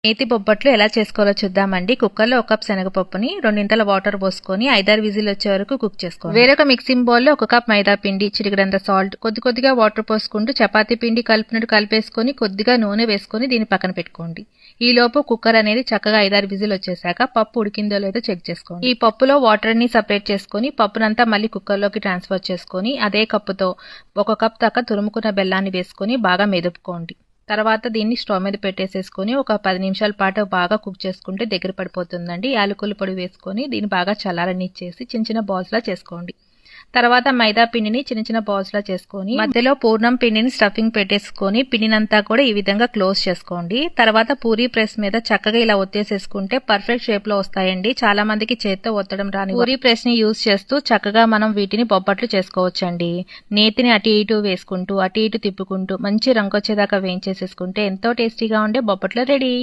నేతి బొబ్బట్లు ఎలా చేసుకోవాలో చూద్దామండి. కుక్కర్లో 1 కప్ శనగపప్పుని 2 వాటర్ పోసుకొని 5-6 విజిల్ వచ్చే వరకు కుక్ చేసుకోండి. వేరొక మిక్సింగ్ బౌల్ లో 1 కప్ మైదా పిండి, చిటికెడంత సాల్ట్, కొద్దిగా వాటర్ పోసుకుంటూ చపాతీ పిండి కలిపినట్టు కలిపేసుకొని కొద్దిగా నూనె వేసుకొని దీన్ని పక్కన పెట్టుకోండి. ఈ లోపు కుక్కర్ అనేది చక్కగా 5-6 విజిల్ వచ్చేసాక పప్పు ఉడికిందో లేదో చెక్ చేసుకోండి. ఈ పప్పులో వాటర్ ని సపరేట్ చేసుకొని పప్పునంతా మళ్ళీ కుక్కర్లోకి ట్రాన్స్ఫర్ చేసుకొని అదే కప్పుతో 1 కప్ దాకా తురుముకున్న బెల్లాన్ని వేసుకొని బాగా మెదుపుకోండి. తర్వాత దీన్ని స్టవ్ మీద పెట్టేసేసుకొని ఒక 10 నిమిషాల పాటు బాగా కుక్ చేసుకుంటే దగ్గర పడిపోతుందండి. యాలకుల పొడి వేసుకొని దీన్ని బాగా చల్లారనిచ్చేసి చిన్న బాల్స్ లా చేసుకోండి. తర్వాత మైదా పిండిని చిన్న బాల్స్ లా చేసుకొని మధ్యలో పూర్ణం పిండిని స్టఫింగ్ పెట్టేసుకొని పిండినంతా కూడా ఈ విధంగా క్లోజ్ చేసుకోండి. తర్వాత పూరీ ప్రెస్ మీద చక్కగా ఇలా ఒత్తేసేసుకుంటే పర్ఫెక్ట్ షేప్ లో వస్తాయండి. చాలా మందికి చేత్తో ఒత్తడం రాని పూరీ ప్రెస్ ని యూజ్ చేస్తూ చక్కగా మనం వీటిని బొబ్బట్లు చేసుకోవచ్చండి. నేతిని అటు ఇటు వేసుకుంటూ అటు ఇటు తిప్పుకుంటూ మంచి రంగు వచ్చేదాకా వేయించేసేసుకుంటే ఎంతో టేస్టీగా ఉండే బొబ్బట్లు రెడీ.